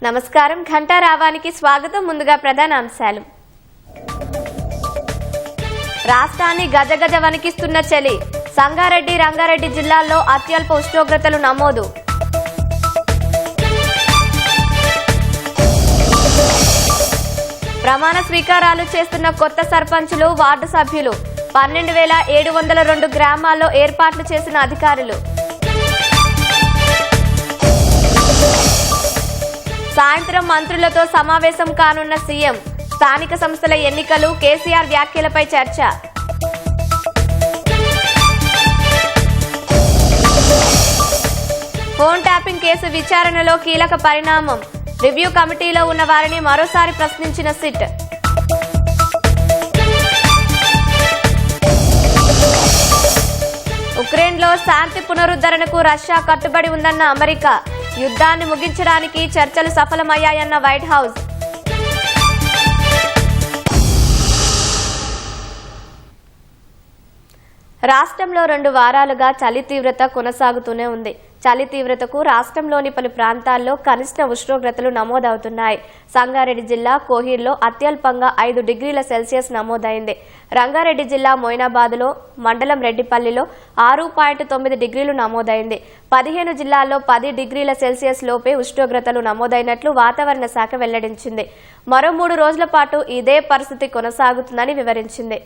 నమస్కారం ఘంటారావానికి స్వాగతం. ముందుగా ప్రధాన అంశాలు. రాష్ట్రాన్ని గజగజ వణికిస్తున్న చలి. సంగారెడ్డి, రంగారెడ్డి జిల్లాల్లో అత్యల్ప ఉష్ణోగ్రతలు నమోదు. ప్రమాణ స్వీకారాలు చేస్తున్న కొత్త సర్పంచులు, వార్డు సభ్యులు. 12,702 గ్రామాల్లో ఏర్పాట్లు చేసిన అధికారులు. సాయంత్రం మంత్రులతో సమావేశం కానున్న సీఎం. స్థానిక సంస్థల ఎన్నికలు, కేసీఆర్ వ్యాఖ్యలపై చర్చ. ఫోన్ ట్యాపింగ్ కేసు విచారణలో కీలక పరిణామం. రివ్యూ కమిటీలో ఉన్న వారిని మరోసారి ప్రశ్నించిన సిట్. ఉక్రెయిన్లో శాంతి పునరుద్ధరణకు రష్యా కట్టుబడి ఉందన్న అమెరికా. యుద్ధాన్ని ముగించడానికి చర్చలు సఫలమయ్యాయన్న వైట్ హౌస్. రాష్ట్రంలో 2 వారాలుగా చలి తీవ్రత కొనసాగుతూనే ఉంది. చలి తీవ్రతకు రాష్ట్రంలోని పలు ప్రాంతాల్లో కనిష్ట ఉష్ణోగ్రతలు నమోదవుతున్నాయి. సంగారెడ్డి జిల్లా కోహీర్లో అత్యల్పంగా 5 డిగ్రీల సెల్సియస్ నమోదైంది. రంగారెడ్డి జిల్లా మొయినాబాద్లో మండలం రెడ్డిపల్లిలో 6.9 డిగ్రీలు నమోదైంది. 15 జిల్లాల్లో 10 డిగ్రీల సెల్సియస్ లోపే ఉష్ణోగ్రతలు నమోదైనట్లు వాతావరణ శాఖ వెల్లడించింది. మరో 3 రోజుల పాటు ఇదే పరిస్థితి కొనసాగుతుందని వివరించింది.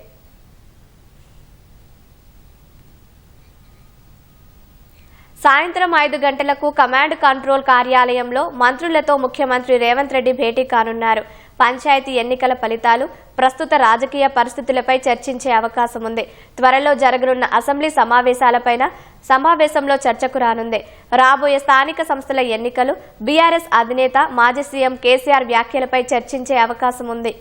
సాయంత్రం 5 గంటలకు కమాండ్ కంట్రోల్ కార్యాలయంలో మంత్రులతో ముఖ్యమంత్రి రేవంత్ రెడ్డి భేటీ కానున్నారు. పంచాయతీ ఎన్నికల ఫలితాలు, ప్రస్తుత రాజకీయ పరిస్థితులపై చర్చించే అవకాశం ఉంది. త్వరలో జరగనున్న అసెంబ్లీ సమావేశాలపైన సమావేశంలో చర్చకు రానుంది. రాబోయే స్థానిక సంస్థల ఎన్నికలు, బీఆర్ఎస్ అధినేత మాజీ సీఎం కేసీఆర్ వ్యాఖ్యలపై చర్చించే అవకాశం ఉంది.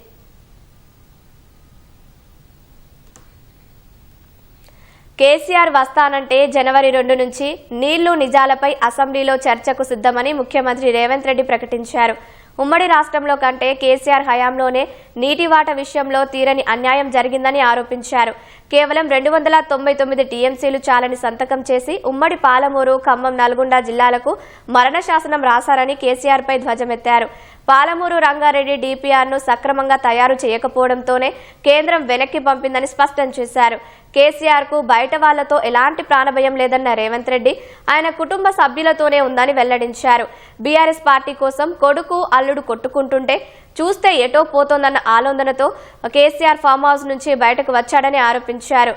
కేసీఆర్ వస్తానంటే జనవరి 2 నుంచి నీళ్లు నిజాలపై అసెంబ్లీలో చర్చకు సిద్ధమని ముఖ్యమంత్రి రేవంత్ రెడ్డి ప్రకటించారు. ఉమ్మడి రాష్ట్రంలో కంటే కేసీఆర్ హయాంలోనే నీటి వాట విషయంలో తీరని అన్యాయం జరిగిందని ఆరోపించారు. కేవలం 299 టీఎంసీలు చాలని సంతకం చేసి ఉమ్మడి పాలమూరు, ఖమ్మం, నల్గొండ జిల్లాలకు మరణ శాసనం రాశారని కేసీఆర్పై ధ్వజమెత్తారు. పాలమూరు, రంగారెడ్డి డీపీఆర్ను సక్రమంగా తయారు చేయకపోవడంతోనే కేంద్రం వెనక్కి పంపిందని స్పష్టం చేశారు. కేసీఆర్కు బయట వాళ్లతో ఎలాంటి ప్రాణభయం లేదన్న రేవంత్ రెడ్డి ఆయన కుటుంబ సభ్యులతోనే ఉందని వెల్లడించారు. బీఆర్ఎస్ పార్టీ కోసం కొడుకు, అల్లుడు కొట్టుకుంటుంటే చూస్తే ఎటో పోతోందన్న ఆలోచనతో కేసీఆర్ ఫామ్ హౌస్ నుంచి బయటకు వచ్చాడని ఆరోపించారు.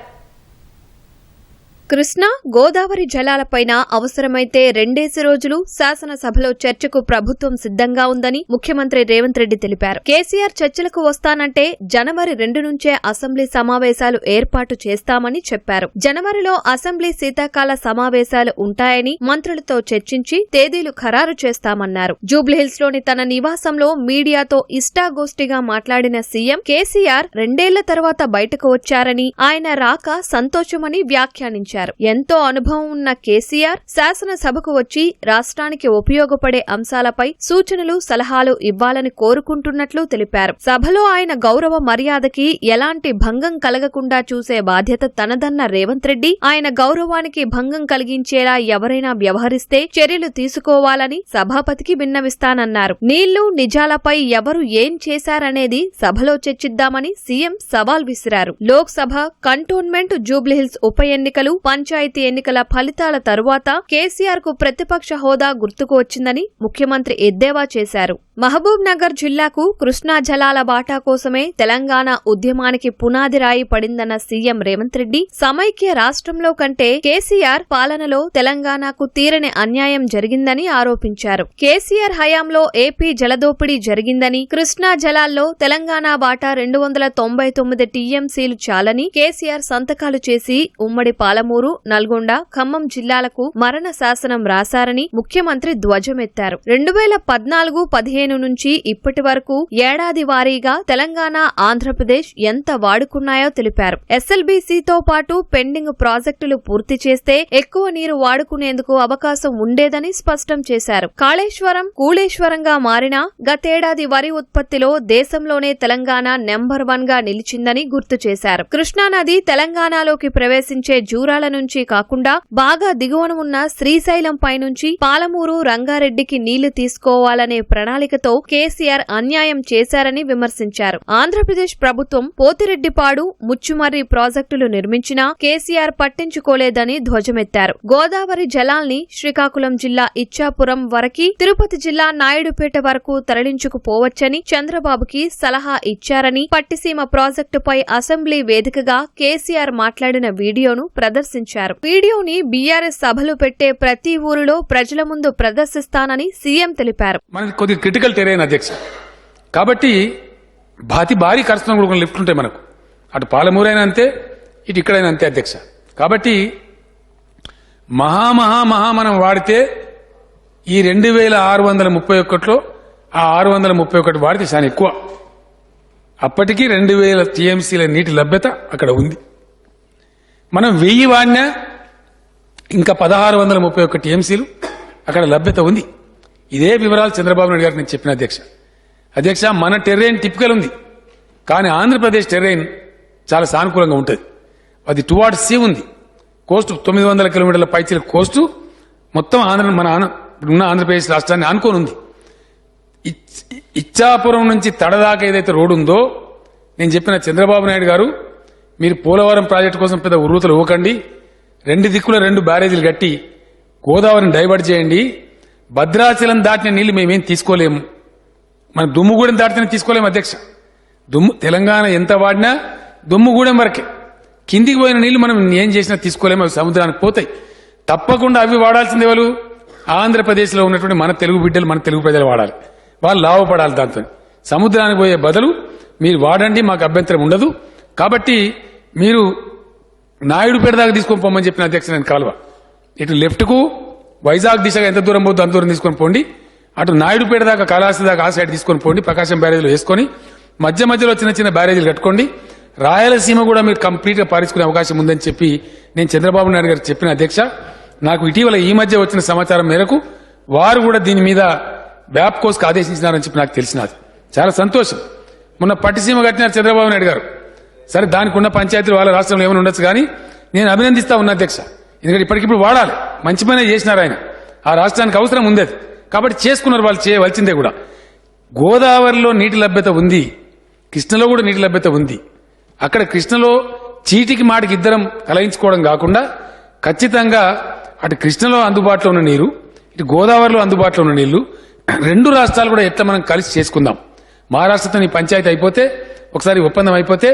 కృష్ణా, గోదావరి జలాలపైన అవసరమైతే 2 రోజులు శాసనసభలో చర్చకు ప్రభుత్వం సిద్ధంగా ఉందని ముఖ్యమంత్రి రేవంత్ రెడ్డి తెలిపారు. కేసీఆర్ చర్చలకు వస్తానంటే జనవరి 2 నుంచే అసెంబ్లీ సమావేశాలు ఏర్పాటు చేస్తామని చెప్పారు. జనవరిలో అసెంబ్లీ శీతాకాల సమావేశాలు ఉంటాయని మంత్రులతో చర్చించి తేదీలు ఖరారు చేస్తామన్నారు. జూబ్లీహిల్స్ లోని తన నివాసంలో మీడియాతో ఇష్టాగోష్ఠిగా మాట్లాడిన సీఎం కేసీఆర్ 2 ఏళ్ల తర్వాత బయటకు వచ్చారని, ఆయన రాక సంతోషమని వ్యాఖ్యానించారు. ఎంతో అనుభవం ఉన్న కేసీఆర్ శాసనసభకు వచ్చి రాష్ట్రానికి ఉపయోగపడే అంశాలపై సూచనలు, సలహాలు ఇవ్వాలని కోరుకుంటున్నట్లు తెలిపారు. సభలో ఆయన గౌరవ మర్యాదకి ఎలాంటి భంగం కలగకుండా చూసే బాధ్యత తనదన్న రేవంత్ రెడ్డి ఆయన గౌరవానికి భంగం కలిగించేలా ఎవరైనా వ్యవహరిస్తే చర్యలు తీసుకోవాలని సభాపతికి విన్నవిస్తానన్నారు. నీళ్లు నిజాలపై ఎవరు ఏం చేశారనేది సభలో చర్చిద్దామని సీఎం సవాల్ విసిరారు. లోక్సభ, కంటోన్మెంట్, జూబ్లీహిల్స్ ఉప ఎన్నికలు, పంచాయతీ ఎన్నికల ఫలితాల తరువాత కేసీఆర్ కు ప్రతిపక్ష హోదా గుర్తుకు వచ్చిందని ముఖ్యమంత్రి ఎద్దేవా చేశారు. మహబూబ్ నగర్ జిల్లాకు కృష్ణా జలాల వాటా కోసమే తెలంగాణ ఉద్యమానికి పునాది రాయి పడిందన్న సీఎం రేవంత్ రెడ్డి సమైక్య రాష్ట్రంలో కంటే కేసీఆర్ పాలనలో తెలంగాణకు తీరని అన్యాయం జరిగిందని ఆరోపించారు. కేసీఆర్ హయాంలో ఏపీ జలదోపిడీ జరిగిందని, కృష్ణా జలాల్లో తెలంగాణ వాటా 299 టీఎంసీలు చాలని కేసీఆర్ సంతకాలు చేసి ఉమ్మడి పాలమూరు, నల్గొండ, ఖమ్మం జిల్లాలకు మరణ శాసనం రాశారని ముఖ్యమంత్రి ధ్వజమెత్తారు. 2014-15 2015 నుంచి ఇప్పటి వరకు ఏడాది వారీగా తెలంగాణ, ఆంధ్రప్రదేశ్ ఎంత వాడుకున్నాయో తెలిపారు. ఎస్ఎల్బీసీతో పాటు పెండింగ్ ప్రాజెక్టులు పూర్తి చేస్తే ఎక్కువ నీరు వాడుకునేందుకు అవకాశం ఉండేదని స్పష్టం చేశారు. కాళేశ్వరం కూళేశ్వరంగా మారినా గతేడాది వరి ఉత్పత్తిలో దేశంలోనే తెలంగాణ నెంబర్ 1 గా నిలిచిందని గుర్తు చేశారు. కృష్ణానది తెలంగాణలోకి ప్రవేశించే జూరాల నుంచి కాకుండా బాగా దిగువన ఉన్న శ్రీశైలం పైనుంచి పాలమూరు, రంగారెడ్డికి నీళ్లు తీసుకోవాలనే ప్రణాళికతో కేసీఆర్ అన్యాయం చేశారని విమర్శించారు. ఆంధ్రప్రదేశ్ ప్రభుత్వం పోతిరెడ్డిపాడు, ముచ్చుమర్రి ప్రాజెక్టులు నిర్మించినా కేసీఆర్ పట్టించుకోలేదని ధ్వజమెత్తారు. గోదావరి జలాల్ని శ్రీకాకుళం జిల్లా ఇచ్చాపురం వరకి, తిరుపతి జిల్లా నాయుడుపేట వరకు తరలించుకుపోవచ్చని చంద్రబాబుకి సలహా ఇచ్చారని, పట్టిసీమ ప్రాజెక్టుపై అసెంబ్లీ వేదికగా కేసీఆర్ మాట్లాడిన వీడియోను ప్రదర్శించారు. వీడియోని బీఆర్ఎస్ సభలు పెట్టే ప్రతి ఊరిలో ప్రజల ముందు ప్రదర్శిస్తానని సీఎం తెలిపారు. మనది కొద్దిగా క్రిటికల్ టెరైన్ అధ్యక్ష, కాబట్టి భారీ కర్షణ కూడా లిఫ్ట్ ఉంటాయి మనకు. అటు పాలమూరైనా అంతే, ఇటు ఇక్కడైనా అంతే అధ్యక్ష. కాబట్టి మహా మనం వాడితే ఈ 2631లో ఆ 631 వాడితే చాలా ఎక్కువ. అప్పటికీ 2000 టీఎంసీల నీటి లభ్యత అక్కడ ఉంది. మనం 1000 వాడినా ఇంకా 1631 టీఎంసీలు అక్కడ లభ్యత ఉంది. ఇదే వివరాలు చంద్రబాబు నాయుడు గారికి నేను చెప్పిన అధ్యక్ష. మన టెర్రైన్ టిపికల్ ఉంది, కానీ ఆంధ్రప్రదేశ్ టెర్రైన్ చాలా సానుకూలంగా ఉంటుంది. అది టువార్డ్స్ సీ ఉంది. కోస్టు 900 కిలోమీటర్ల పైచీల కోస్టు మొత్తం ఉన్న ఆంధ్రప్రదేశ్ రాష్ట్రాన్ని ఆనుకొని ఉంది. ఇచ్చాపురం నుంచి తడదాకా ఏదైతే రోడ్డు ఉందో, నేను చెప్పిన చంద్రబాబు నాయుడు గారు, మీరు పోలవరం ప్రాజెక్టు కోసం పెద్ద ఉర్రూతలు ఇవ్వకండి, 2 దిక్కుల 2 బ్యారేజీలు కట్టి గోదావరిని డైవర్ట్ చేయండి. భద్రాచలం దాటిన నీళ్లు మేమేం తీసుకోలేము, మన దుమ్ముగూడెం దాటితే తీసుకోలేము అధ్యక్ష. తెలంగాణ ఎంత వాడినా దుమ్ముగూడెం వరకే, కిందికి పోయిన నీళ్లు మనం ఏం చేసినా తీసుకోలేము, అవి సముద్రానికి పోతాయి. తప్పకుండా అవి వాడాల్సింది ఎవరు? ఆంధ్రప్రదేశ్లో ఉన్నటువంటి మన తెలుగు బిడ్డలు, మన తెలుగు ప్రజలు వాడాలి. వాళ్ళు లాభపడాలి. దాంతో సముద్రానికి పోయే బదులు మీరు వాడండి, మాకు అభ్యంతరం ఉండదు. కాబట్టి మీరు నాయుడుపేట దాకా తీసుకొని పోమని చెప్పిన అధ్యక్ష నేను కాలువ. ఇటు లెఫ్ట్కు వైజాగ్ దిశగా ఎంత దూరం పోతుందో అంత దూరం తీసుకొని పోండి. అటు నాయుడుపేట దాకా, కాళహస్తి దాకా ఆ సైడ్ తీసుకొని పోండి. ప్రకాశం బ్యారేజీలు వేసుకొని మధ్యలో చిన్న బ్యారేజీలు కట్టుకోండి. రాయలసీమ కూడా మీరు కంప్లీట్ గా పారించుకునే అవకాశం ఉందని చెప్పి నేను చంద్రబాబు నాయుడు గారికి చెప్పిన అధ్యక్ష. నాకు ఇటీవల ఈ మధ్య వచ్చిన సమాచారం మేరకు వారు కూడా దీని మీద వ్యాప్కోస్కి ఆదేశించినారని చెప్పి నాకు తెలిసినది. చాలా సంతోషం. మొన్న పట్టిసీమ కట్టినారు చంద్రబాబు నాయుడు గారు. సరే, దానికి ఉన్న పంచాయతీలు వాళ్ళ రాష్ట్రంలో ఏమైనా ఉండొచ్చు, కానీ నేను అభినందిస్తా ఉన్నా అధ్యక్ష. ఎందుకంటే ఇప్పటికిప్పుడు వాడాలి, మంచి పనే చేసినారు ఆయన. ఆ రాష్ట్రానికి అవసరం ఉంది అది, కాబట్టి చేసుకున్నారు. వాళ్ళు చేయవలసిందే కూడా. గోదావరిలో నీటి లభ్యత ఉంది, కృష్ణలో కూడా నీటి లభ్యత ఉంది. అక్కడ కృష్ణలో చీటికి మాటికి ఇద్దరం కలయించుకోవడం కాకుండా ఖచ్చితంగా అటు కృష్ణలో అందుబాటులో ఉన్న నీరు, ఇటు గోదావరిలో అందుబాటులో ఉన్న నీళ్లు, 2 రాష్ట్రాలు కూడా ఎట్లా మనం కలిసి చేసుకుందాం. మహారాష్ట్రతో నీ పంచాయతీ అయిపోతే, ఒకసారి ఒప్పందం అయిపోతే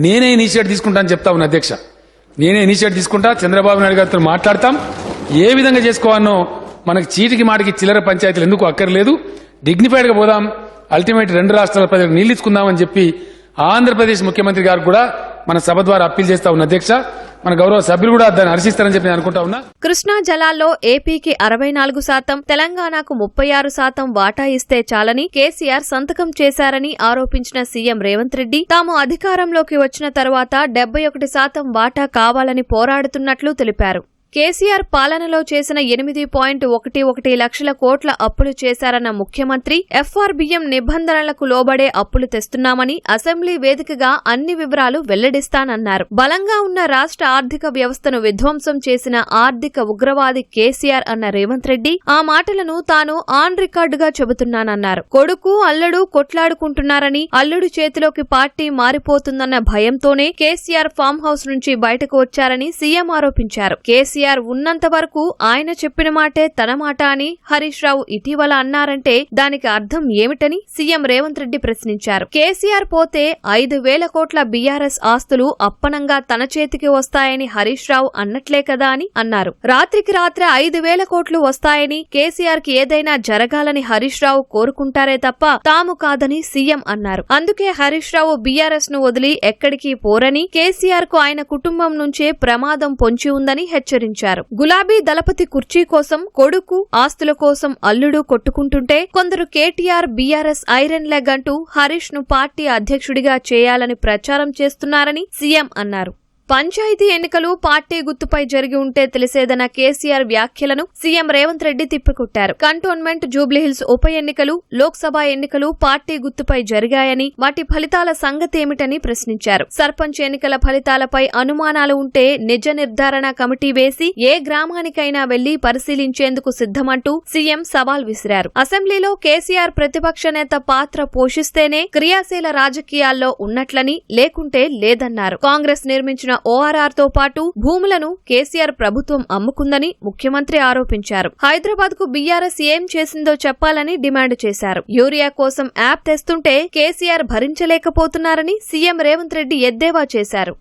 నేనే ఇనిషియేట్ తీసుకుంటానని చెప్తా ఉన్నా అధ్యక్ష. నేనే ఇనిషియేట్ తీసుకుంటా, చంద్రబాబు నాయుడు గారితో మాట్లాడతాం. ఏ విధంగా చేసుకోవాలో మనకి చీటికి మాటికి చిల్లర పంచాయతీలు ఎందుకు అక్కర్లేదు, డిగ్నిఫైడ్ గా పోదాం, అల్టిమేట్ 2 రాష్ట్రాల ప్రజలకు నీళ్లు ఇచ్చుకుందామని చెప్పి ఆంధ్రప్రదేశ్ ముఖ్యమంత్రి గారు కూడా మన సభ ద్వారా అప్పీల్ చేస్తా ఉన్న అధ్యక్ష. మన గౌరవ సభ్యులు కూడా దాన్ని హర్షిస్తారని చెప్పి నేను అనుకుంటా ఉన్నా. కృష్ణా జలాల్లో ఏపీకి 64%, తెలంగాణకు 36% వాటా ఇస్తే చాలని కేసీఆర్ సంతకం చేశారని ఆరోపించిన సీఎం రేవంత్ రెడ్డి, తాము అధికారంలోకి వచ్చిన తర్వాత 71% వాటా కావాలని పోరాడుతున్నట్లు తెలిపారు. కేసీఆర్ పాలనలో చేసిన 8.11 లక్షల కోట్ల అప్పులు చేశారన్న ముఖ్యమంత్రి, ఎఫ్ఆర్బీఎం నిబంధనలకు లోబడే అప్పులు తెస్తున్నామని అసెంబ్లీ వేదికగా అన్ని వివరాలు వెల్లడిస్తానన్నారు. బలంగా ఉన్న రాష్ట్ర ఆర్థిక వ్యవస్థను విధ్వంసం చేసిన ఆర్థిక ఉగ్రవాది కేసీఆర్ అన్న రేవంత్ రెడ్డి ఆ మాటలను తాను ఆన్ రికార్డుగా చెబుతున్నానన్నారు. కొడుకు అల్లుడు కొట్లాడుకుంటున్నారని, అల్లుడు చేతిలోకి పార్టీ మారిపోతుందన్న భయంతోనే కేసీఆర్ ఫామ్ హౌస్ నుంచి బయటకు వచ్చారని సీఎం ఆరోపించారు. కేసీఆర్ ఉన్నంత వరకు ఆయన చెప్పిన మాటే తన మాట అని హరీష్ రావు ఇటీవల అన్నారంటే దానికి అర్థం ఏమిటని సీఎం రేవంత్ రెడ్డి ప్రశ్నించారు. కేసీఆర్ పోతే 5,000 కోట్ల బీఆర్ఎస్ ఆస్తులు అప్పనంగా తన చేతికి వస్తాయని హరీష్ రావు అన్నట్లే కదా అని అన్నారు. రాత్రికి రాత్రే 5,000 కోట్లు వస్తాయని, కేసీఆర్ కి ఏదైనా జరగాలని హరీష్ రావు కోరుకుంటారే తప్ప తాము కాదని సీఎం అన్నారు. అందుకే హరీష్ రావు బీఆర్ఎస్ ను వదిలి ఎక్కడికి పోరని, కేసీఆర్ కు ఆయన కుటుంబం నుంచే ప్రమాదం పొంచి ఉందని హెచ్చరించారు. హెచ్చరించారు. గులాబీ దళపతి కుర్చీ కోసం కొడుకు, ఆస్తుల కోసం అల్లుడు కొట్టుకుంటుంటే కొందరు కేటీఆర్, బీఆర్ఎస్ ఐరన్ లెగ్ అంటూ హరీష్ ను పార్టీ అధ్యక్షుడిగా చేయాలని ప్రచారం చేస్తున్నారని సీఎం అన్నారు. పంచాయతీ ఎన్నికలు పార్టీ గుర్తుపై జరిగి ఉంటే తెలిసేదన్న కేసీఆర్ వ్యాఖ్యలను సీఎం రేవంత్ రెడ్డి తిప్పికొట్టారు. కంటోన్మెంట్, జూబ్లీహిల్స్ ఉప ఎన్నికలు, లోక్సభ ఎన్నికలు పార్టీ గుర్తుపై జరిగాయని, వాటి ఫలితాల సంగతేమిటని ప్రశ్నించారు. సర్పంచ్ ఎన్నికల ఫలితాలపై అనుమానాలు ఉంటే నిజ నిర్ధారణ కమిటీ వేసి ఏ గ్రామానికైనా వెళ్లి పరిశీలించేందుకు సిద్ధమంటూ సీఎం సవాల్ విసిరారు. అసెంబ్లీలో కేసీఆర్ ప్రతిపక్ష నేత పాత్ర పోషిస్తేనే క్రియాశీల రాజకీయాల్లో ఉన్నట్లని, లేకుంటే లేదన్నారు. కాంగ్రెస్ నిర్మించిన ఓఆర్ఆర్ తో పాటు భూములను కేసీఆర్ ప్రభుత్వం అమ్ముకుందని ముఖ్యమంత్రి ఆరోపించారు. హైదరాబాద్ కు బీఆర్ఎస్ ఏం చేసిందో చెప్పాలని డిమాండ్ చేశారు. యూరియా కోసం యాప్ తెస్తుంటే కేసీఆర్ భరించలేకపోతున్నారని సీఎం రేవంత్ రెడ్డి ఎద్దేవా చేశారు.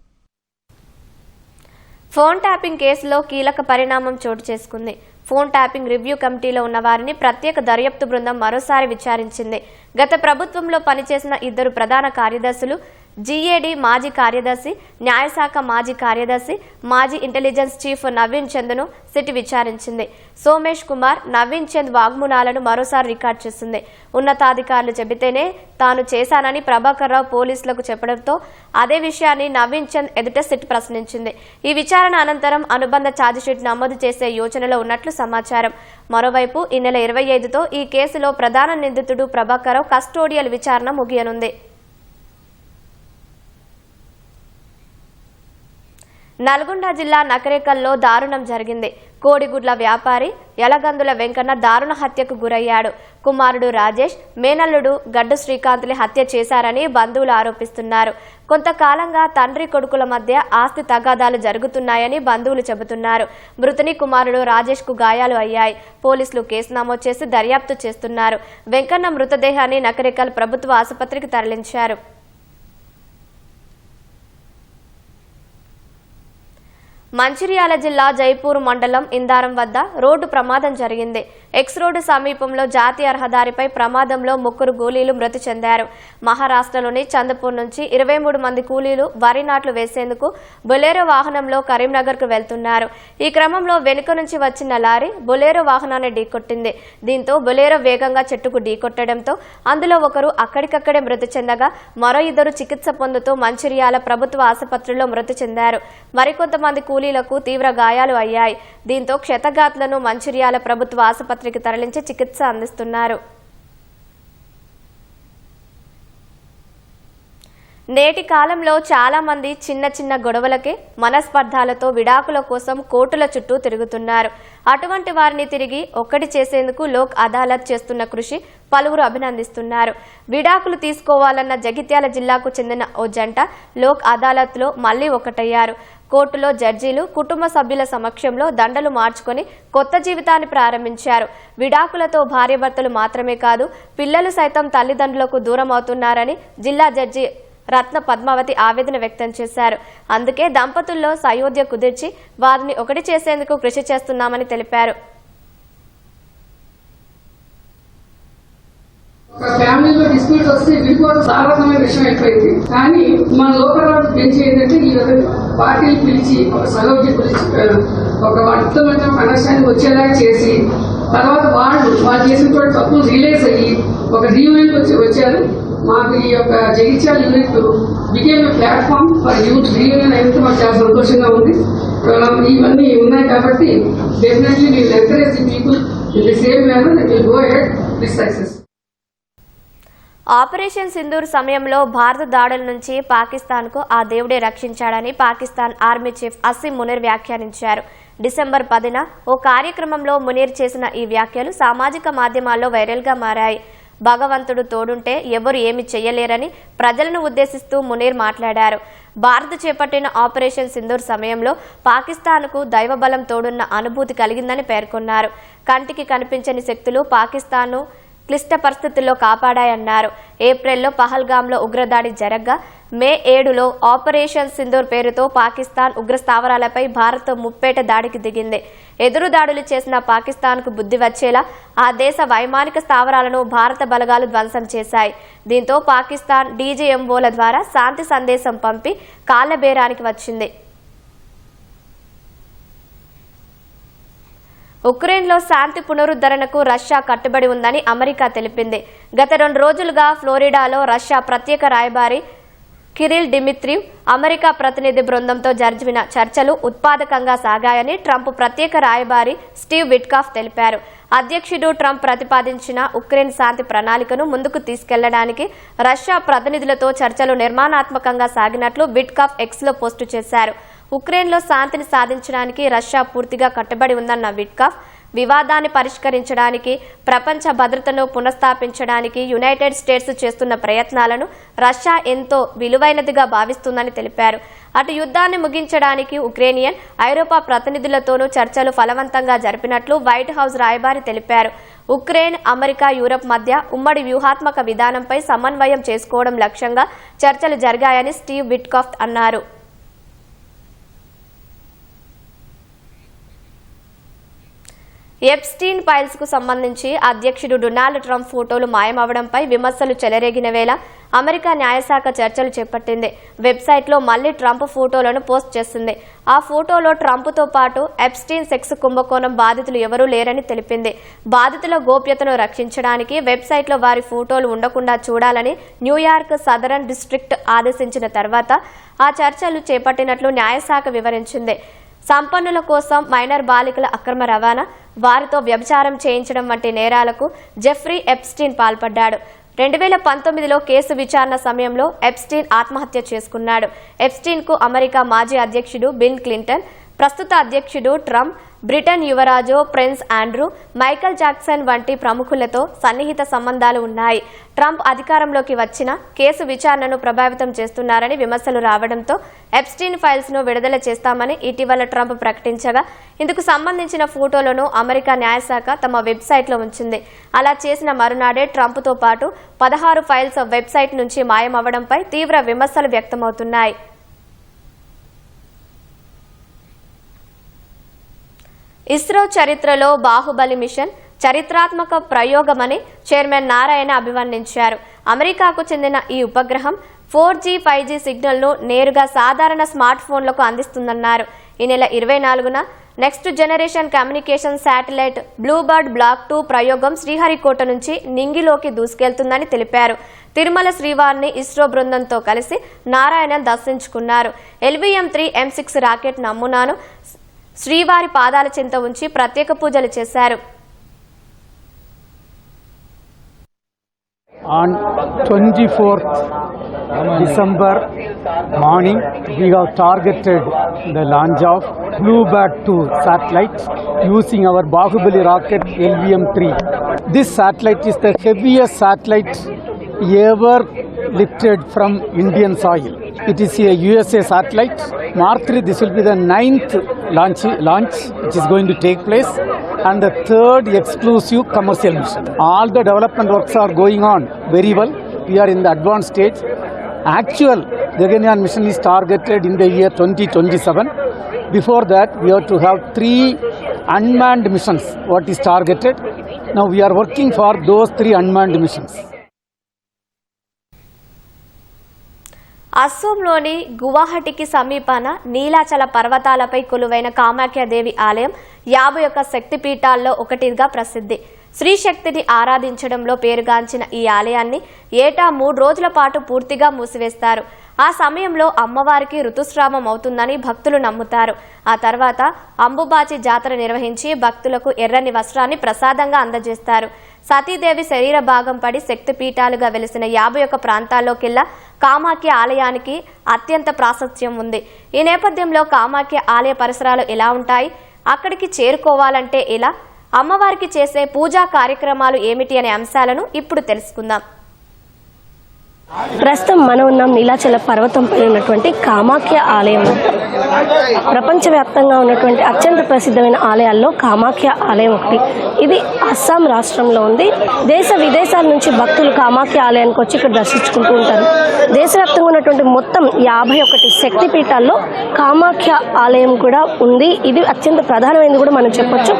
ఫోన్ ట్యాపింగ్ కేసులో కీలక పరిణామం చోటు చేసుకుంది. ఫోన్ ట్యాపింగ్ రివ్యూ కమిటీలో ఉన్న వారిని ప్రత్యేక దర్యాప్తు బృందం మరోసారి విచారించింది. గత ప్రభుత్వంలో పనిచేసిన 2 ప్రధాన కార్యదర్శులు, జీఏడీ మాజీ కార్యదర్శి, న్యాయశాఖ మాజీ కార్యదర్శి, మాజీ ఇంటెలిజెన్స్ చీఫ్ నవీన్ చంద్ను సిట్ విచారించింది. సోమేష్ కుమార్, నవీన్ చంద్ వాగ్మూలాలను మరోసారి రికార్డు చేసింది. ఉన్నతాధికారులు చెబితేనే తాను చేశానని ప్రభాకర్ రావు పోలీసులకు చెప్పడంతో అదే విషయాన్ని నవీన్ చంద్ ఎదుట సిట్ ప్రశ్నించింది. ఈ విచారణ అనంతరం అనుబంధ ఛార్జిషీట్ నమోదు చేసే యోచనలో ఉన్నట్లు సమాచారం. మరోవైపు ఈ నెల 25తో ఈ కేసులో ప్రధాన నిందితుడు ప్రభాకర్ రావు కస్టోడియల్ విచారణ ముగియనుంది. నల్గొండ జిల్లా నకరేకల్లో దారుణం జరిగింది. కోడిగుడ్ల వ్యాపారి యలగందుల వెంకన్న దారుణ హత్యకు గురయ్యాడు. కుమారుడు రాజేష్, మేనల్లుడు గడ్డు శ్రీకాంత్ని హత్య చేశారని బంధువులు ఆరోపిస్తున్నారు. కొంతకాలంగా తండ్రి కొడుకుల మధ్య ఆస్తి తగాదాలు జరుగుతున్నాయని బంధువులు చెబుతున్నారు. మృతుని కుమారుడు రాజేష్ కు గాయాలు అయ్యాయి. పోలీసులు కేసు నమోదు చేసి దర్యాప్తు చేస్తున్నారు. వెంకన్న మృతదేహాన్ని నకరేకల్ ప్రభుత్వ ఆసుపత్రికి తరలించారు. మంచిర్యాల జిల్లా జైపూర్ మండలం ఇందారం వద్ద రోడ్డు ప్రమాదం జరిగింది. ఎక్స్ రోడ్డు సమీపంలో జాతీయ రహదారిపై ప్రమాదంలో 3 కూలీలు మృతి చెందారు. మహారాష్ట్రలోని చందపూర్ నుంచి 23 మంది కూలీలు వరి నాట్లు వేసేందుకు బొలేరో వాహనంలో కరీంనగర్ కు వెళ్తున్నారు. ఈ క్రమంలో వెనుక నుంచి వచ్చిన లారీ బొలేరో వాహనాన్ని ఢీకొట్టింది. దీంతో బొలేరో వేగంగా చెట్టుకు ఢీకొట్టడంతో అందులో ఒకరు అక్కడికక్కడే మృతి చెందగా మరో 2 చికిత్స పొందుతూ మంచిర్యాల ప్రభుత్వ ఆసుపత్రిలో మృతి చెందారు. మరికొంతమంది కూలీలకు తీవ్ర గాయాలు అయ్యాయి. దీంతో క్షతగాత్లను మంచిర్యాల ప్రభుత్వ ఆసుపత్రికి తరలించి చికిత్స అందిస్తున్నారు. నేటి కాలంలో చాలా మంది చిన్న చిన్న గొడవలకే మనస్పర్ధాలతో విడాకుల కోసం కోర్టుల చుట్టూ తిరుగుతున్నారు. అటువంటి వారిని తిరిగి ఒక్కటి చేసేందుకు లోక్ అదాలత్ చేస్తున్న కృషి పలువురు అభినందిస్తున్నారు. విడాకులు తీసుకోవాలన్న జగిత్యాల జిల్లాకు చెందిన ఓ జంట లోక్ అదాలత్లో మళ్లీ ఒకటయ్యారు. కోర్టులో జడ్జీలు కుటుంబ సభ్యుల సమక్షంలో దండలు మార్చుకొని కొత్త జీవితాన్ని ప్రారంభించారు. విడాకులతో భార్యాభర్తలు మాత్రమే కాదు, పిల్లలు సైతం తల్లిదండ్రులకు దూరం అవుతున్నారని జిల్లా జడ్జి రత్న పద్మావతి ఆవేదన వ్యక్తం చేశారు. అందుకే దంపతుల్లో సయోధ్య కుదిర్చి వారిని ఒకటి చేసేందుకు కృషి చేస్తున్నామని తెలిపారు. ఫ్యామిలీలో డిస్ప్యూట్స్ వస్తే విడిపోవడం సాధారణమైన విషయం అయిపోయింది. కానీ మన లోకల్ బెంచ్ ఏంటంటే ఈ పార్టీలు పిలిచి ఒక సయోధ్య పిలిచి ఒక అర్థమైన అండర్స్టాండింగ్ వచ్చేలాగా చేసి తర్వాత వాళ్ళు చేసిన తప్పులు రియలైజ్ అయ్యి ఒక రీయూనియన్ వచ్చారు. మాకు ఈ యొక్క Jagtial unit became platform for youth reunion అయితే మాకు చాలా సంతోషంగా ఉంది. ఇవన్నీ ఉన్నాయి కాబట్టి definitely will encourage the people in the same manner that will go ahead with success. Operation Sindoor సమయంలో భారత దాడుల నుంచి పాకిస్తాన్కు ఆ దేవుడే రక్షించాడని పాకిస్తాన్ ఆర్మీ చీఫ్ అసీం మునీర్ వ్యాఖ్యానించారు. డిసెంబర్ 10న ఓ కార్యక్రమంలో మునీర్ చేసిన ఈ వ్యాఖ్యలు సామాజిక మాధ్యమాల్లో వైరల్గా మారాయి. భగవంతుడు తోడుంటే ఎవరు ఏమి చెయ్యలేరని ప్రజలను ఉద్దేశిస్తూ మునీర్ మాట్లాడారు. భారత్ చేపట్టిన ఆపరేషన్ సింధూర్ సమయంలో పాకిస్తాన్కు దైవబలం తోడున్న అనుభూతి కలిగిందని పేర్కొన్నారు. కంటికి కనిపించని శక్తులు పాకిస్తాన్ను క్లిష్ట పరిస్థితుల్లో కాపాడాయన్నారు. ఏప్రిల్లో పహల్గామ్లో ఉగ్రదాడి జరగ్గా మే 7లో ఆపరేషన్ సింధూర్ పేరుతో పాకిస్తాన్ ఉగ్ర స్థావరాలపై భారత్ ముప్పేట దాడికి దిగింది. ఎదురు దాడులు చేసిన పాకిస్తాన్కు బుద్ధి వచ్చేలా ఆ దేశ వైమానిక స్థావరాలను భారత బలగాలు ధ్వంసం చేశాయి. దీంతో పాకిస్తాన్ డీజీఎంఓల ద్వారా శాంతి సందేశం పంపి కాళ్లబేరానికి వచ్చింది. ఉక్రెయిన్లో శాంతి పునరుద్ధరణకు రష్యా కట్టుబడి ఉందని అమెరికా తెలిపింది. గత 2 రోజులుగా ఫ్లోరిడాలో రష్యా ప్రత్యేక రాయబారి కిరిల్ డిమిత్రివ్ అమెరికా ప్రతినిధి బృందంతో జరిపిన చర్చలు ఉత్పాదకంగా సాగాయని ట్రంప్ ప్రత్యేక రాయబారి స్టీవ్ విట్కాఫ్ తెలిపారు. అధ్యక్షుడు ట్రంప్ ప్రతిపాదించిన ఉక్రెయిన్ శాంతి ప్రణాళికను ముందుకు తీసుకెళ్లడానికి రష్యా ప్రతినిధులతో చర్చలు నిర్మాణాత్మకంగా సాగినట్లు విట్కాఫ్ ఎక్స్లో పోస్టు చేశారు. ఉక్రెయిన్లో శాంతిని సాధించడానికి రష్యా పూర్తిగా కట్టుబడి ఉందన్న విట్కాఫ్ వివాదాన్ని పరిష్కరించడానికి, ప్రపంచ భద్రతను పునఃస్థాపించడానికి యునైటెడ్ స్టేట్స్ చేస్తున్న ప్రయత్నాలను రష్యా ఎంతో విలువైనదిగా భావిస్తుందని తెలిపారు. అటు యుద్ధాన్ని ముగించడానికి ఉక్రేనియన్, ఐరోపా ప్రతినిధులతోనూ చర్చలు ఫలవంతంగా జరిపినట్లు వైట్ హౌస్ రాయబారి తెలిపారు. ఉక్రెయిన్, అమెరికా, యూరప్ మధ్య ఉమ్మడి వ్యూహాత్మక విధానంపై సమన్వయం చేసుకోవడం లక్ష్యంగా చర్చలు జరిగాయని స్టీవ్ విట్కాఫ్ అన్నారు. ఎప్స్టీన్ ఫైల్స్ కు సంబంధించి అధ్యక్షుడు డొనాల్డ్ ట్రంప్ ఫోటోలు మాయమవడంపై విమర్శలు చెలరేగిన వేళ అమెరికా న్యాయశాఖ చర్చలు చేపట్టింది. వెబ్సైట్లో మళ్లీ ట్రంప్ ఫోటోలను పోస్ట్ చేసింది. ఆ ఫోటోలో ట్రంప్తో పాటు ఎప్స్టీన్ సెక్స్ కుంభకోణం బాధితులు ఎవరూ లేరని తెలిపింది. బాధితుల గోప్యతను రక్షించడానికి వెబ్సైట్లో వారి ఫోటోలు ఉండకుండా చూడాలని న్యూయార్క్ సదరన్ డిస్ట్రిక్ట్ ఆదేశించిన తర్వాత ఆ చర్చలు చేపట్టినట్లు న్యాయశాఖ వివరించింది. సంపన్నుల కోసం మైనర్ బాలికల అక్రమ రవాణా, వారితో వ్యభిచారం చేయించడం వంటి నేరాలకు జెఫ్రీ ఎప్స్టీన్ పాల్పడ్డాడు. 2019లో కేసు విచారణ సమయంలో ఎప్స్టీన్ ఆత్మహత్య చేసుకున్నాడు. ఎప్స్టీన్ కు అమెరికా మాజీ అధ్యక్షుడు బిల్ క్లింటన్, ప్రస్తుత అధ్యక్షుడు ట్రంప్, బ్రిటన్ యువరాజు ప్రిన్స్ ఆండ్రూ, మైకల్ జాక్సన్ వంటి ప్రముఖులతో సన్నిహిత సంబంధాలు ఉన్నాయి. ట్రంప్ అధికారంలోకి వచ్చిన కేసు విచారణను ప్రభావితం చేస్తున్నారని విమర్శలు రావడంతో ఎప్స్టీన్ ఫైల్స్ ను విడుదల చేస్తామని ఇటీవల ట్రంప్ ప్రకటించగా, ఇందుకు సంబంధించిన ఫోటోలను అమెరికా న్యాయశాఖ తమ వెబ్సైట్లో ఉంచింది. అలా చేసిన మరునాడే ట్రంప్తో పాటు 16 ఫైల్స్ వెబ్సైట్ నుంచి మాయమవడంపై తీవ్ర విమర్శలు వ్యక్తమవుతున్నాయి. ఇస్రో చరిత్రలో బాహుబలి మిషన్ చరిత్రాత్మక ప్రయోగమని చైర్మన్ నారాయణ అభివర్ణించారు. అమెరికాకు చెందిన ఈ ఉపగ్రహం 4G, 5G సిగ్నల్ను నేరుగా సాధారణ స్మార్ట్ ఫోన్లకు అందిస్తుందన్నారు. ఈ నెల 24న next generation communication satellite BlueBird block 2 ప్రయోగం శ్రీహరికోట నుంచి నింగిలోకి దూసుకెళ్తుందని తెలిపారు. తిరుమల శ్రీవారిని ఇస్రో బృందంతో కలిసి నారాయణన్ దర్శించుకున్నారు. LVM-3 M6 రాకెట్ నమూనాను శ్రీవారి పాదాల చెంత ఉంచి ప్రత్యేక పూజలు చేశారు. On 24th December morning, we have targeted the launch of Bluebird 2 satellite using our Bahubali rocket LVM-3. This satellite is the heaviest satellite ever lifted from Indian soil. It is a USA satellite. Mark 3, this will be the 9th launch which is going to take place, and the 3rd exclusive commercial mission. All the development works are going on very well. We are in the advanced stage. Actual Gaganyaan mission is targeted in the year 2027. Before that, we have to have 3 unmanned missions, what is targeted. Now we are working for those 3 unmanned missions. అస్సోంలోని గువాహటికి సమీపాన నీలాచల పర్వతాలపై కొలువైన కామాఖ్యాదేవి ఆలయం 51 శక్తిపీఠాల్లో ఒకటిగా ప్రసిద్ధి. శ్రీ శక్తిని ఆరాధించడంలో పేరుగాంచిన ఈ ఆలయాన్ని ఏటా 3 రోజుల పాటు పూర్తిగా మూసివేస్తారు. ఆ సమయంలో అమ్మవారికి ఋతుస్రావం అవుతుందని భక్తులు నమ్ముతారు. ఆ తర్వాత అంబుబాచి జాతర నిర్వహించి భక్తులకు ఎర్రని వస్త్రాన్ని ప్రసాదంగా అందజేస్తారు. సతీదేవి శరీర భాగం పడి శక్తిపీఠాలుగా వెలిసిన 51 ప్రాంతాల్లోకెల్లా కామాఖ్య ఆలయానికి అత్యంత ప్రాశస్త్యం ఉంది. ఈ నేపథ్యంలో కామాఖ్య ఆలయ పరిసరాలు ఎలా ఉంటాయి, అక్కడికి చేరుకోవాలంటే ఎలా, అమ్మవారికి చేసే పూజా కార్యక్రమాలు ఏమిటి అనే అంశాలను ఇప్పుడు తెలుసుకుందాం. ప్రస్తుతం మనం ఉన్నాం నీలాచల పర్వతంపై ఉన్నటువంటి కామాఖ్య ఆలయం. ప్రపంచవ్యాప్తంగా ఉన్నటువంటి అత్యంత ప్రసిద్ధమైన ఆలయాల్లో కామాఖ్య ఆలయం ఒకటి. ఇది అస్సాం రాష్ట్రంలో ఉంది. దేశ విదేశాల నుంచి భక్తులు కామాఖ్య ఆలయానికి వచ్చి ఇక్కడ దర్శించుకుంటూ ఉంటారు. దేశవ్యాప్తంగా ఉన్నటువంటి మొత్తం 51 శక్తిపీఠాల్లో కామాఖ్య ఆలయం కూడా ఉంది. ఇది అత్యంత ప్రధానమైనది కూడా మనం చెప్పొచ్చు.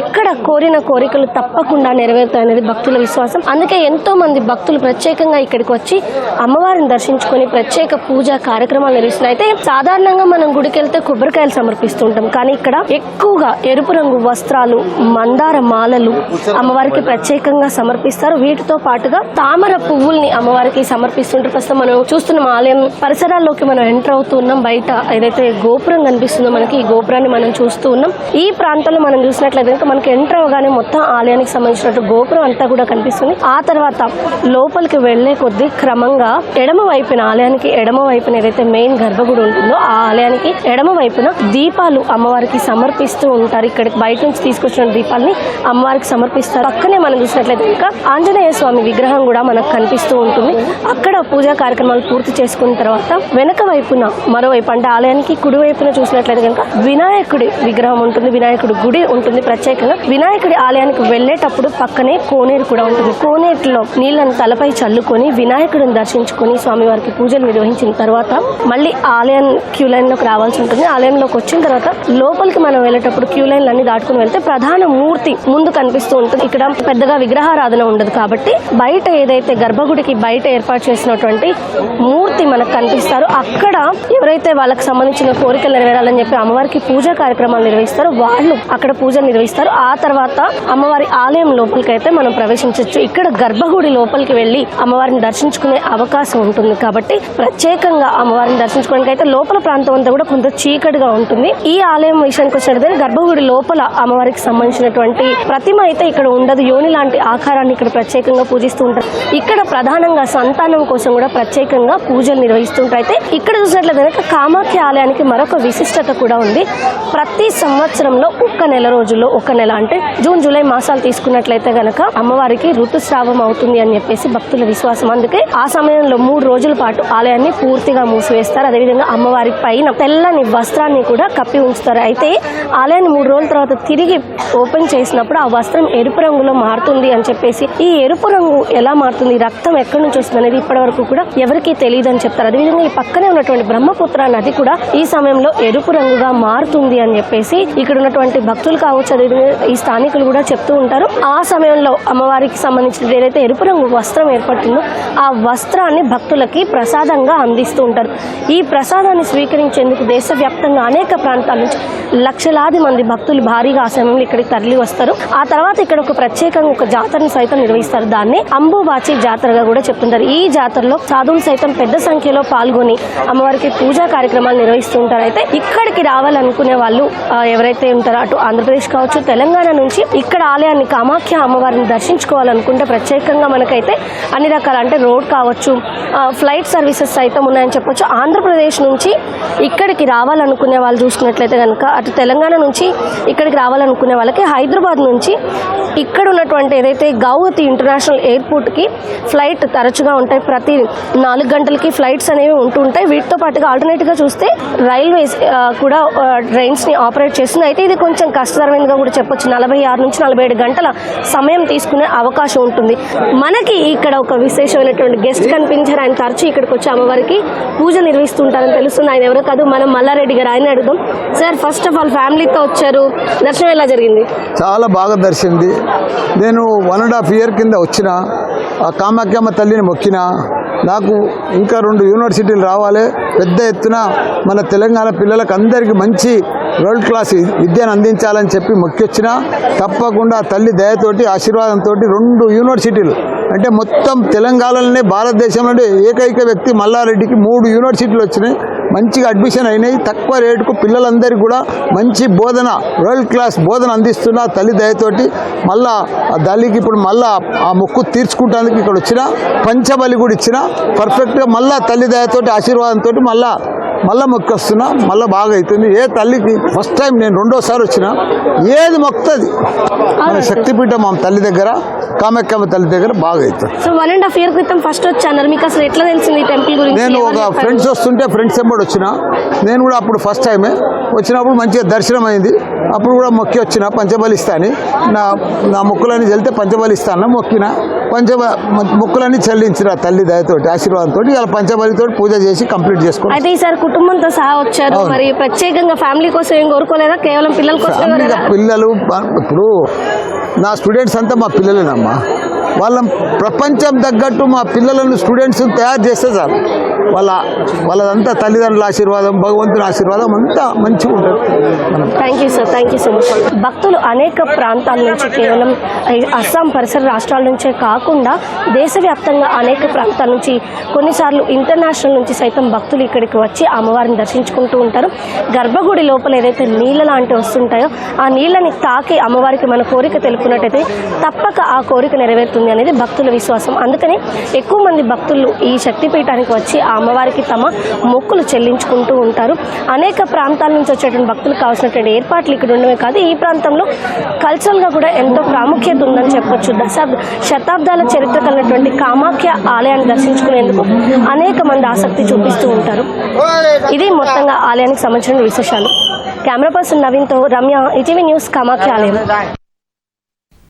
ఇక్కడ కోరిన కోరికలు తప్పకుండా నెరవేరుతాయనేది భక్తుల విశ్వాసం. అందుకే ఎంతో మంది భక్తులు ప్రత్యేకంగా ఇక్కడికి వచ్చి అమ్మవారిని దర్శించుకొని ప్రత్యేక పూజా కార్యక్రమాలు నిర్వహిస్తున్నారు. అయితే సాధారణంగా మనం గుడికి వెళ్తే కొబ్బరికాయలు సమర్పిస్తూ ఉంటాం, కానీ ఇక్కడ ఎక్కువగా ఎరుపు రంగు వస్త్రాలు, మందార మాలలు అమ్మవారికి ప్రత్యేకంగా సమర్పిస్తారు. వీటితో పాటుగా తామర పువ్వుల్ని అమ్మవారికి సమర్పిస్తుంటారు. ప్రస్తుతం మనం చూస్తున్న ఆలయం పరిసరాల్లోకి మనం ఎంటర్ అవుతున్నాం. బయట ఏదైతే గోపురం కనిపిస్తుందో మనకి, ఈ గోపురాన్ని మనం చూస్తూ ఉన్నాం. ఈ ప్రాంతంలో మనం చూసినట్లయితే కనుక మనకి ఎంటర్ అవగానే మొత్తం ఆలయానికి సంబంధించినట్టు గోపురం అంతా కూడా కనిపిస్తుంది. ఆ తర్వాత లోపలికి వెళ్లే కొద్దీ క్రమంగా ఎడమ వైపున, ఆలయానికి ఎడమ వైపున ఏదైతే మెయిన్ గర్భగుడి ఉంటుందో ఆ ఆలయానికి ఎడమ వైపున దీపాలు అమ్మవారికి సమర్పిస్తూ ఉంటారు. ఇక్కడ బయట నుంచి తీసుకొచ్చిన దీపాలని అమ్మవారికి సమర్పిస్తారు. పక్కనే మనం చూసినట్లయితే కనుక ఆంజనేయ స్వామి విగ్రహం కూడా మనకు కనిపిస్తూ ఉంటుంది. అక్కడ పూజా కార్యక్రమాలు పూర్తి చేసుకున్న తర్వాత వెనక వైపున మరోవైపు అంటే ఆలయానికి కుడి వైపున చూసినట్లయితే కనుక వినాయకుడి విగ్రహం ఉంటుంది, వినాయకుడి గుడి ఉంటుంది. ప్రత్యేకంగా వినాయకుడి ఆలయానికి వెళ్లేటప్పుడు పక్కనే కోనేరు కూడా ఉంటుంది. కోనేరులో నీళ్లను తలపై చల్లుకొని వినాయకుడిని దర్శించుకొని స్వామివారికి పూజలు నిర్వహించిన తర్వాత మళ్ళీ ఆలయం క్యూ లైన్ లోకి రావాల్సి ఉంటుంది. ఆలయంలోకి వచ్చిన తర్వాత లోపలికి మనం వెళ్ళేటప్పుడు క్యూ లైన్ అన్ని దాటుకుని వెళ్తే ప్రధాన మూర్తి ముందు కనిపిస్తూ ఉంటుంది. ఇక్కడ పెద్దగా విగ్రహారాధన ఉండదు కాబట్టి బయట ఏదైతే గర్భగుడికి బయట ఏర్పాటు చేసినటువంటి మూర్తి మనకు కనిపిస్తారు. అక్కడ ఎవరైతే వాళ్ళకి సంబంధించిన కోరికలు నెరవేరాలని చెప్పి అమ్మవారికి పూజా కార్యక్రమాలు నిర్వహిస్తారో వాళ్ళు అక్కడ పూజలు నిర్వహిస్తారు. ఆ తర్వాత అమ్మవారి ఆలయం లోపలికి అయితే మనం ప్రవేశించవచ్చు. ఇక్కడ గర్భగుడి లోపలికి వెళ్లి అమ్మవారిని దర్శించుకునే అవకాశం ఉంటుంది కాబట్టి ప్రత్యేకంగా అమ్మవారిని దర్శించుకోవడానికి అయితే లోపల ప్రాంతం అంతా కూడా కొంత చీకటిగా ఉంటుంది. ఈ ఆలయం విషయానికి వచ్చినట్లయితే గర్భగుడి లోపల అమ్మవారికి సంబంధించినటువంటి ప్రతిమ అయితే ఇక్కడ ఉండదు. యోని లాంటి ఆకారాన్ని ఇక్కడ ప్రత్యేకంగా పూజిస్తూ ఉంటారు. ఇక్కడ ప్రధానంగా సంతానం కోసం కూడా ప్రత్యేకంగా పూజలు నిర్వహిస్తుంటారు. అయితే ఇక్కడ చూసినట్లయితే కనుక కామాఖ్య ఆలయానికి మరొక విశిష్టత కూడా ఉంది. ప్రతి సంవత్సరంలో ఒక్క నెల రోజుల్లో, ఒక్క నెల అంటే జూన్ జూలై మాసాలు తీసుకున్నట్లయితే గనక అమ్మవారికి ఋతుస్రావం అవుతుంది అని చెప్పేసి భక్తుల విశ్వాసం. అందుకే ఆ సమయంలో 3 రోజుల పాటు ఆలయాన్ని పూర్తిగా మూసివేస్తారు. అదేవిధంగా అమ్మవారి పైన తెల్లని వస్త్రాన్ని కూడా కప్పి ఉంచుతారు. అయితే ఆలయాన్ని 3 రోజుల తర్వాత తిరిగి ఓపెన్ చేసినప్పుడు ఆ వస్త్రం ఎరుపు రంగులో మారుతుంది అని చెప్పేసి, ఈ ఎరుపు రంగు ఎలా మారుతుంది, రక్తం ఎక్కడి నుంచి వస్తుంది అనేది ఇప్పటి వరకు కూడా ఎవరికీ తెలియదు అని చెప్తారు. అదేవిధంగా ఈ పక్కనే ఉన్నటువంటి బ్రహ్మపుత్ర నది కూడా ఈ సమయంలో ఎరుపు రంగుగా మారుతుంది అని చెప్పేసి ఇక్కడ ఉన్నటువంటి భక్తులు కావచ్చు, అదేవిధంగా ఈ స్థానికులు కూడా చెప్తూ ఉంటారు. ఆ సమయంలో అమ్మవారికి సంబంధించిన ఏదైతే ఎరుపు రంగు వస్త్రం ఏర్పడుతుందో ఆ వస్త్రాన్ని భక్తులకి ప్రసాదంగా అందిస్తూ ఉంటారు. ఈ ప్రసాదాన్ని స్వీకరించేందుకు దేశవ్యాప్తంగా అనేక ప్రాంతాల నుంచి లక్షలాది మంది భక్తులు భారీగా ఆ సమయంలో ఇక్కడికి తరలి వస్తారు. ఆ తర్వాత ఇక్కడ ఒక ప్రత్యేకంగా ఒక జాతరను సైతం నిర్వహిస్తారు. దాన్ని అంబుబాచి జాతరగా కూడా చెప్తుంటారు. ఈ జాతరలో సాధువులు సైతం పెద్ద సంఖ్యలో పాల్గొని అమ్మవారికి పూజా కార్యక్రమాలు నిర్వహిస్తూ ఉంటారు. అయితే ఇక్కడికి రావాలనుకునే వాళ్ళు ఎవరైతే ఉంటారో అటు ఆంధ్రప్రదేశ్ కావచ్చు, తెలంగాణ నుంచి ఇక్కడ ఆలయాన్ని కామాఖ్య అమ్మవారిని దర్శించుకోవాలనుకుంటే ప్రత్యేకంగా మనకైతే అన్ని రకాల అంటే రోడ్ కావచ్చు, ఫ్లైట్ సర్వీసెస్ సైతం ఉన్నాయని చెప్పొచ్చు. ఆంధ్రప్రదేశ్ నుంచి ఇక్కడికి రావాలనుకునే వాళ్ళు చూసుకున్నట్లయితే కనుక అటు తెలంగాణ నుంచి ఇక్కడికి రావాలనుకునే వాళ్ళకి హైదరాబాద్ నుంచి ఇక్కడ ఉన్నటువంటి ఏదైతే గౌహతి ఇంటర్నేషనల్ ఎయిర్పోర్ట్కి ఫ్లైట్ తరచుగా ఉంటాయి. ప్రతి 4 గంటలకి ఫ్లైట్స్ అనేవి ఉంటుంటాయి. వీటితో పాటుగా ఆల్టర్నేట్గా చూస్తే రైల్వేస్ కూడా ట్రైన్స్ని ఆపరేట్ చేస్తుంది. అయితే ఇది కొంచెం కష్టతరమైనదిగా కూడా చెప్పొచ్చు. 46 నుంచి 47 గంటల సమయం తీసుకునే అవకాశం ఉంటుంది. మనకి ఇక్కడ ఒక విశేషమైనటువంటి గెస్ట్ కనిపించారు. ఆయన తరచూ ఇక్కడికి వచ్చి అమ్మవారికి పూజ నిర్వహిస్తుంటారని తెలుస్తుంది. ఆయన ఎవరో కాదు, మనం మల్లారెడ్డి గారు. ఆయన అడుగుదాం. సార్, ఫస్ట్ ఆఫ్ ఆల్ ఫ్యామిలీతో వచ్చారు, దర్శనం ఎలా జరిగింది? చాలా బాగా దర్శింది. నేను 1.5 ఇయర్ కింద వచ్చిన ఆ కామాఖ్యమ్మ తల్లిని మొక్కిన. నాకు ఇంకా 2 యూనివర్సిటీలు రావాలి, పెద్ద ఎత్తున మన తెలంగాణ పిల్లలకు అందరికీ మంచి వరల్డ్ క్లాస్ విద్యను అందించాలని చెప్పి మొక్కొచ్చిన. తప్పకుండా తల్లి దయతోటి ఆశీర్వాదంతో 2 యూనివర్సిటీలు అంటే మొత్తం తెలంగాణలోనే భారతదేశంలోనే ఏకైక వ్యక్తి మల్లారెడ్డికి 3 యూనివర్సిటీలు వచ్చినాయి. మంచిగా అడ్మిషన్ అయినాయి. తక్కువ రేటుకు పిల్లలందరికీ కూడా మంచి బోధన, వరల్డ్ క్లాస్ బోధన అందిస్తున్న తల్లి దయతోటి మళ్ళా ఆ తల్లికి ఇప్పుడు మళ్ళా ఆ మొక్కు తీర్చుకుంటానికి ఇక్కడ వచ్చిన. పంచబలి కూడా ఇచ్చిన పర్ఫెక్ట్గా. మళ్ళా తల్లి దయతోటి ఆశీర్వాదంతో మళ్ళా మొక్కి వస్తున్నా. మళ్ళీ బాగా అవుతుంది. ఏ తల్లికి ఫస్ట్ టైం నేను 2వ సారి వచ్చిన, ఏది మొక్కుతుంది మన శక్తిపీఠం మా తల్లి దగ్గర, కామాఖ్యమ్మ తల్లి దగ్గర బాగా అవుతుంది. సో 1.5 ఇయర్ క్రితం ఫస్ట్ వచ్చాను, మీకు అసలు ఎట్లా తెలిసింది ఈ టెంపుల్ గురించి? నేను ఒక ఫ్రెండ్స్ వస్తుంటే ఫ్రెండ్స్ ఎంబడి వచ్చిన. నేను కూడా అప్పుడు ఫస్ట్ టైమే వచ్చినప్పుడు మంచిగా దర్శనం అయింది. అప్పుడు కూడా మొక్కి వచ్చిన పంచబలిస్తాని. నా మొక్కులన్నీ చెల్లితే పంచబలిస్తాను మొక్కిన. మొక్కులన్నీ చెల్లించిన తల్లి దయతోటి ఆశీర్వాదంతో ఇలా పంచబలితో పూజ చేసి కంప్లీట్ చేసుకున్నాను. అయితే ఈసారి కుటుంబంతో సహా వచ్చారు, మరి ప్రత్యేకంగా ఫ్యామిలీ కోసం ఏం కోరుకోలేదా? కేవలం పిల్లల కోసం? పిల్లలు ఇప్పుడు నా స్టూడెంట్స్ అంతా మా పిల్లలేనమ్మా. వాళ్ళ ప్రపంచం తగ్గట్టు మా పిల్లలను స్టూడెంట్స్ తయారు చేస్తే చాలు. వాళ్ళదంతా తల్లిదండ్రుల ఆశీర్వాదం, భగవంతుని ఆశీర్వాదం అంతా మంచిగా ఉంటుంది. Thank you sir, thank you so much. భక్తులు అనేక ప్రాంతాల నుంచి, కేవలం అస్సాం పరిసర రాష్ట్రాల నుంచే కాకుండా దేశవ్యాప్తంగా అనేక ప్రాంతాల నుంచి, కొన్నిసార్లు ఇంటర్నేషనల్ నుంచి సైతం భక్తులు ఇక్కడికి వచ్చి అమ్మవారిని దర్శించుకుంటూ ఉంటారు. గర్భగుడి లోపల ఏదైతే నీళ్ళ లాంటివి వస్తుంటాయో ఆ నీళ్ళని తాకి అమ్మవారికి మన కోరిక తెలుపుకున్నట్టయితే తప్పక ఆ కోరిక నెరవేరుతుంది అనేది భక్తుల విశ్వాసం. అందుకని ఎక్కువ మంది భక్తులు ఈ శక్తిపీఠానికి వచ్చి ఆ అమ్మవారికి తమ మొక్కులు చెల్లించుకుంటూ ఉంటారు. అనేక ప్రాంతాల నుంచి వచ్చేటువంటి భక్తులకు కావాల్సినటువంటి ఏర్పాట్లు ఇక్కడ ఉండమే కాదు, ఈ ప్రాంతంలో కల్చరల్గా కూడా ఎంతో ప్రాముఖ్యత ఉందని చెప్పొచ్చు. శతాబ్దాల చరిత్ర కలిగినటువంటి కామాఖ్య ఆలయాన్ని దర్శించుకునేందుకు అనేక మంది ఆసక్తి చూపిస్తూ ఉంటారు. ఇది మొత్తంగా ఆలయానికి సంబంధించిన విశేషాలు. కెమెరా పర్సన్ నవీన్తో రమ్య, ఈటీవీ న్యూస్, కామాఖ్య ఆలయం.